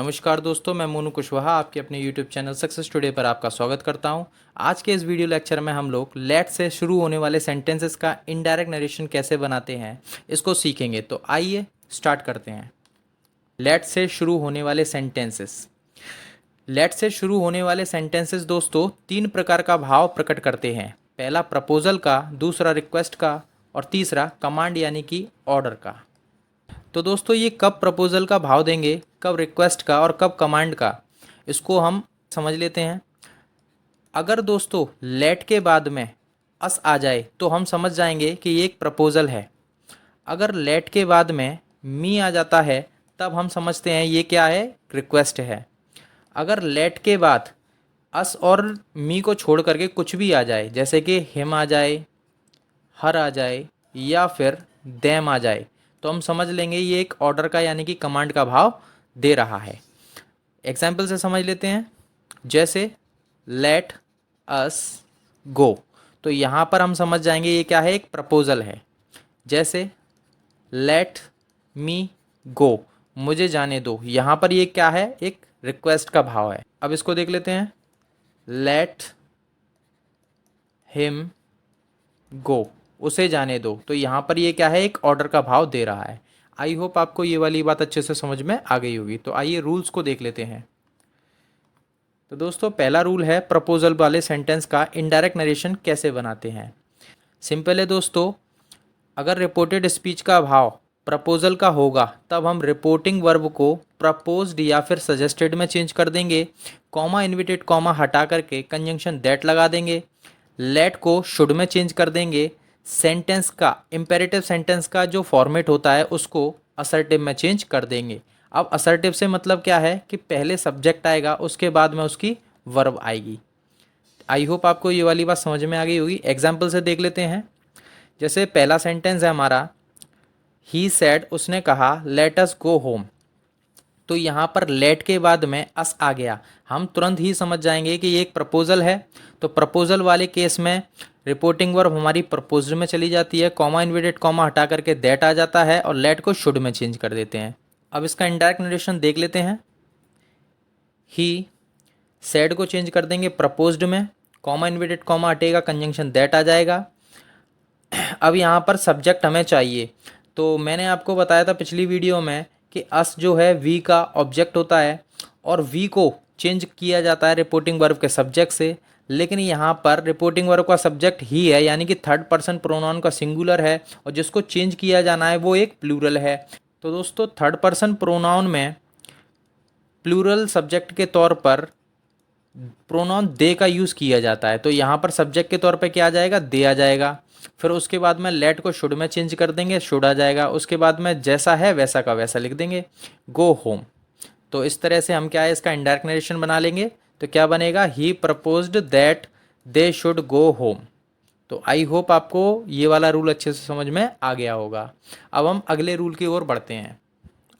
नमस्कार दोस्तों, मैं मोनू कुशवाहा आपके अपने यूट्यूब चैनल सक्सेस टुडे पर आपका स्वागत करता हूं। आज के इस वीडियो लेक्चर में हम लोग लेट से शुरू होने वाले सेंटेंसेस का इनडायरेक्ट नरेशन कैसे बनाते हैं इसको सीखेंगे। तो आइए स्टार्ट करते हैं। लेट से शुरू होने वाले सेंटेंसेस। लेट से शुरू होने वाले सेंटेंसेस दोस्तों तीन प्रकार का भाव प्रकट करते हैं। पहला प्रपोजल का, दूसरा रिक्वेस्ट का और तीसरा कमांड यानी कि ऑर्डर का। तो दोस्तों ये कब प्रपोजल का भाव देंगे, कब रिक्वेस्ट का और कब कमांड का, इसको हम समझ लेते हैं। अगर दोस्तों लेट के बाद में अस आ जाए तो हम समझ जाएंगे कि ये एक प्रपोजल है। अगर लेट के बाद में मी आ जाता है तब हम समझते हैं ये क्या है, रिक्वेस्ट है। अगर लेट के बाद अस और मी को छोड़ करके कुछ भी आ जाए, जैसे कि हिम आ जाए, हर आ जाए या फिर देम आ जाए, तो हम समझ लेंगे ये एक ऑर्डर का यानी कि कमांड का भाव दे रहा है। एग्जाम्पल से समझ लेते हैं। जैसे लेट अस गो, तो यहाँ पर हम समझ जाएंगे ये क्या है, एक प्रपोजल है। जैसे लेट मी गो, मुझे जाने दो, यहाँ पर ये क्या है, एक रिक्वेस्ट का भाव है। अब इसको देख लेते हैं। लेट हिम गो, उसे जाने दो, तो यहाँ पर ये क्या है, एक ऑर्डर का भाव दे रहा है। आई होप आपको ये वाली बात अच्छे से समझ में आ गई होगी। तो आइए रूल्स को देख लेते हैं। तो दोस्तों पहला रूल है प्रपोजल वाले सेंटेंस का इनडायरेक्ट नरेशन कैसे बनाते हैं। सिंपल है दोस्तों, अगर रिपोर्टेड स्पीच का भाव प्रपोजल का होगा तब हम रिपोर्टिंग वर्ब को प्रपोज्ड या फिर सजेस्टेड में चेंज कर देंगे। कॉमा इन्विटेड कॉमा हटा करके कंजंक्शन दैट लगा देंगे। लेट को शुड में चेंज कर देंगे। सेंटेंस का, इंपेरेटिव सेंटेंस का जो फॉर्मेट होता है उसको असर्टिव में चेंज कर देंगे। अब असर्टिव से मतलब क्या है कि पहले सब्जेक्ट आएगा, उसके बाद में उसकी वर्ब आएगी। आई होप आपको ये वाली बात समझ में आ गई होगी। एग्जाम्पल से देख लेते हैं। जैसे पहला सेंटेंस है हमारा, ही सेड, उसने कहा, लेट अस गो होम। तो यहाँ पर लेट के बाद में अस आ गया, हम तुरंत ही समझ जाएंगे कि ये एक प्रपोजल है। तो प्रपोजल वाले केस में रिपोर्टिंग वर्ब हमारी प्रपोज्ड में चली जाती है। कॉमा इन्वर्टेड कॉमा हटा करके दैट आ जाता है और लेट को शुड में चेंज कर देते हैं। अब इसका इनडायरेक्ट नरेशन देख लेते हैं। ही सेड को चेंज कर देंगे प्रपोज्ड में, कॉमा इन्वर्टेड कॉमा हटेगा, कंजंक्शन दैट आ जाएगा। अब यहाँ पर सब्जेक्ट हमें चाहिए, तो मैंने आपको बताया था पिछली वीडियो में कि अस जो है वी का ऑब्जेक्ट होता है और वी को चेंज किया जाता है रिपोर्टिंग वर्ब के सब्जेक्ट से। लेकिन यहाँ पर रिपोर्टिंग वर्ब का सब्जेक्ट ही है, यानी कि थर्ड पर्सन प्रोनाउन का सिंगुलर है और जिसको चेंज किया जाना है वो एक प्लूरल है। तो दोस्तों थर्ड पर्सन प्रोनाउन में प्लूरल सब्जेक्ट के तौर पर प्रोनाउन दे का यूज़ किया जाता है। तो यहाँ पर सब्जेक्ट के तौर पे क्या आ जाएगा, दे आ जाएगा। फिर उसके बाद में लेट को शुड में चेंज कर देंगे, शुड आ जाएगा। उसके बाद में जैसा है वैसा का वैसा लिख देंगे, गो होम। तो इस तरह से हम क्या है, इसका इनडायरेक्ट नरेशन बना लेंगे। तो क्या बनेगा, he proposed that they should go home. तो आई होप आपको ये वाला रूल अच्छे से समझ में आ गया होगा। अब हम अगले रूल की ओर बढ़ते हैं।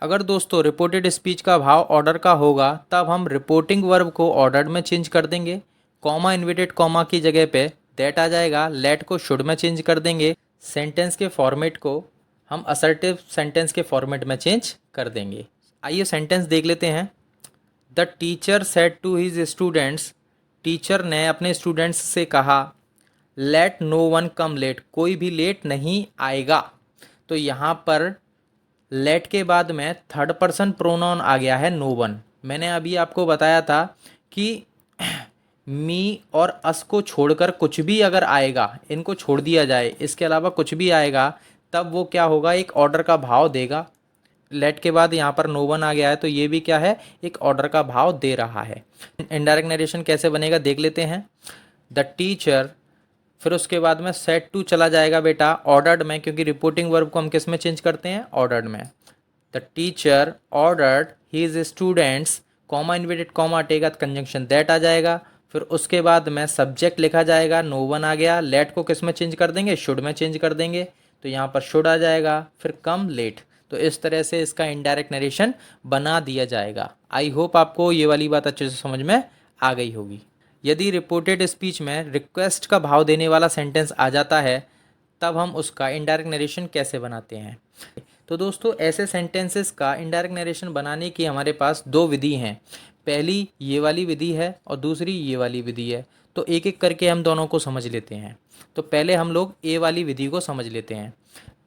अगर दोस्तों रिपोर्टेड स्पीच का भाव ऑर्डर का होगा तब हम रिपोर्टिंग वर्ब को ऑर्डर्ड में चेंज कर देंगे। कॉमा इन्वर्टेड कॉमा की जगह पे दैट आ जाएगा। लेट को शुड में चेंज कर देंगे। सेंटेंस के फॉर्मेट को हम असर्टिव सेंटेंस के फॉर्मेट में चेंज कर देंगे। आइए सेंटेंस देख लेते हैं। The teacher said to his students, teacher ने अपने स्टूडेंट्स से कहा, let no one come late, कोई भी लेट नहीं आएगा। तो यहाँ पर लेट के बाद में थर्ड पर्सन प्रोनाउन आ गया है नो वन। मैंने अभी आपको बताया था कि मी और अस को छोड़कर कुछ भी अगर आएगा, इनको छोड़ दिया जाए, इसके अलावा कुछ भी आएगा, तब वो क्या होगा, एक ऑर्डर का भाव देगा। लेट के बाद यहाँ पर नो वन आ गया है तो ये भी क्या है, एक ऑर्डर का भाव दे रहा है। इनडायरेक्ट नरेशन कैसे बनेगा देख लेते हैं। द टीचर, फिर उसके बाद में सेट टू चला जाएगा बेटा ऑर्डर्ड में, क्योंकि रिपोर्टिंग वर्ब को हम किस में चेंज करते हैं, ऑर्डर्ड में। The teacher ordered his students, comma inverted comma हटेगा, कंजंक्शन दैट आ जाएगा। फिर उसके बाद में सब्जेक्ट लिखा जाएगा, नो वन आ गया। लेट को किस में चेंज कर देंगे, शुड में चेंज कर देंगे, तो यहाँ पर शुड आ जाएगा। फिर कम लेट। तो इस तरह से इसका इनडायरेक्ट नरेशन बना दिया जाएगा। आई होप आपको ये वाली बात अच्छे से समझ में आ गई होगी। यदि रिपोर्टेड स्पीच में रिक्वेस्ट का भाव देने वाला सेंटेंस आ जाता है तब हम उसका इनडायरेक्ट नरेशन कैसे बनाते हैं। तो दोस्तों ऐसे सेंटेंसेस का इनडायरेक्ट नरेशन बनाने की हमारे पास दो विधि हैं। पहली ये वाली विधि है और दूसरी ये वाली विधि है। तो एक एक करके हम दोनों को समझ लेते हैं। तो पहले हम लोग ए वाली विधि को समझ लेते हैं।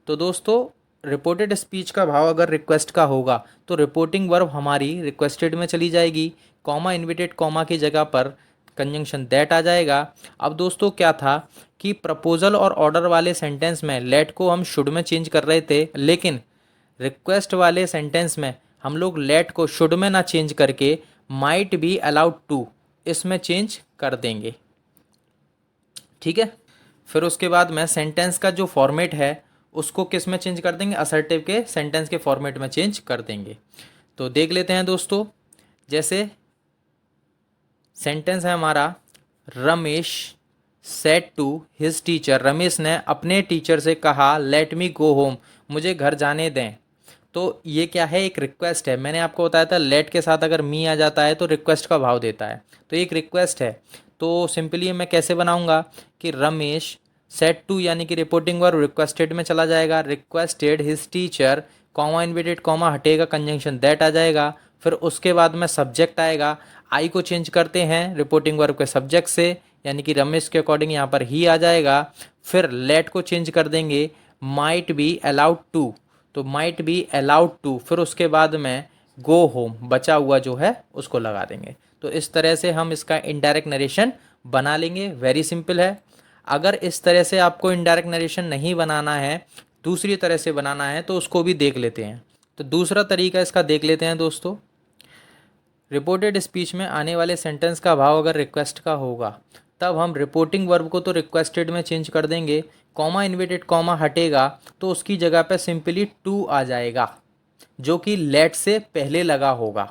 तो दोस्तों रिपोर्टेड स्पीच का भाव अगर रिक्वेस्ट का होगा तो रिपोर्टिंग वर्ब हमारी रिक्वेस्टेड में चली जाएगी, कॉमा इन्विटेड कॉमा की जगह पर कंजंक्शन दैट आ जाएगा। अब दोस्तों क्या था कि प्रपोजल और ऑर्डर वाले सेंटेंस में लेट को हम शुड में चेंज कर रहे थे, लेकिन रिक्वेस्ट वाले सेंटेंस में हम लोग लेट को शुड में ना चेंज करके माइट बी अलाउड टू इसमें चेंज कर देंगे। ठीक है। फिर उसके बाद में सेंटेंस का जो फॉर्मेट है उसको किस में चेंज कर देंगे, असर्टिव के सेंटेंस के फॉर्मेट में चेंज कर देंगे। तो देख लेते हैं दोस्तों, जैसे सेंटेंस है हमारा, Ramesh said to his teacher, Ramesh ने अपने टीचर से कहा लेट मी गो होम, मुझे घर जाने दें। तो ये क्या है, एक रिक्वेस्ट है। मैंने आपको बताया था लेट के साथ अगर मी आ जाता है तो रिक्वेस्ट का भाव देता है, तो एक रिक्वेस्ट है। तो सिंपली मैं कैसे बनाऊंगा कि रमेश सेड टू यानी कि रिपोर्टिंग वर्ब रिक्वेस्टेड में चला जाएगा, requested his teacher, comma invited comma हटेगा, कंजंक्शन दैट आ जाएगा। फिर उसके बाद में सब्जेक्ट आएगा, आई को चेंज करते हैं रिपोर्टिंग वर्ब के सब्जेक्ट से, यानी कि रमेश के अकॉर्डिंग यहाँ पर ही आ जाएगा। फिर लेट को चेंज कर देंगे माइट बी अलाउड टू, तो माइट बी अलाउड टू, फिर उसके बाद में गो होम बचा हुआ जो है उसको लगा देंगे। तो इस तरह से हम इसका इनडायरेक्ट नरेशन बना लेंगे। वेरी सिंपल है। अगर इस तरह से आपको इनडायरेक्ट नरेशन नहीं बनाना है, दूसरी तरह से बनाना है, तो उसको भी देख लेते हैं। तो दूसरा तरीका इसका देख लेते हैं दोस्तों। रिपोर्टेड स्पीच में आने वाले सेंटेंस का भाव अगर रिक्वेस्ट का होगा तब हम रिपोर्टिंग वर्ब को तो रिक्वेस्टेड में चेंज कर देंगे, कॉमा इन्विटेड कॉमा हटेगा तो उसकी जगह पे सिंपली टू आ जाएगा जो कि लेट से पहले लगा होगा।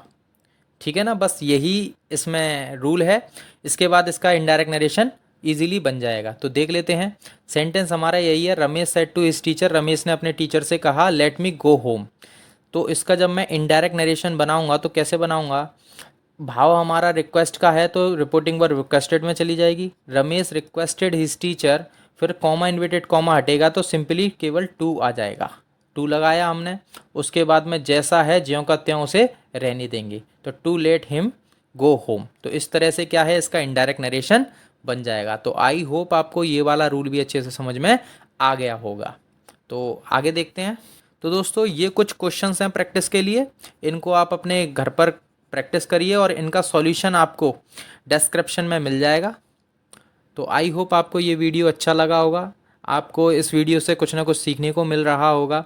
ठीक है ना, बस यही इसमें रूल है। इसके बाद इसका इनडायरेक्ट नरेशन इजीली बन जाएगा। तो देख लेते हैं, सेंटेंस हमारा यही है, Ramesh said to his teacher, Ramesh ने अपने टीचर से कहा लेट मी गो होम। तो इसका जब मैं इनडायरेक्ट नरेशन बनाऊंगा तो कैसे बनाऊंगा, भाव हमारा रिक्वेस्ट का है तो रिपोर्टिंग वर्ब रिक्वेस्टेड में चली जाएगी, रमेश रिक्वेस्टेड हिज टीचर, फिर कॉमा इन्विटेड कॉमा हटेगा तो सिंपली केवल टू आ जाएगा, टू लगाया हमने। उसके बाद में जैसा है ज्यों का त्यों उसे रहने देंगे, तो to let him go home. तो इस तरह से क्या है, इसका इनडायरेक्ट नरेशन बन जाएगा। तो आई होप आपको ये वाला रूल भी अच्छे से समझ में आ गया होगा। तो आगे देखते हैं। तो दोस्तों ये कुछ क्वेश्चंस हैं प्रैक्टिस के लिए, इनको आप अपने घर पर प्रैक्टिस करिए और इनका सॉल्यूशन आपको डिस्क्रिप्शन में मिल जाएगा। तो आई होप आपको ये वीडियो अच्छा लगा होगा, आपको इस वीडियो से कुछ ना कुछ सीखने को मिल रहा होगा।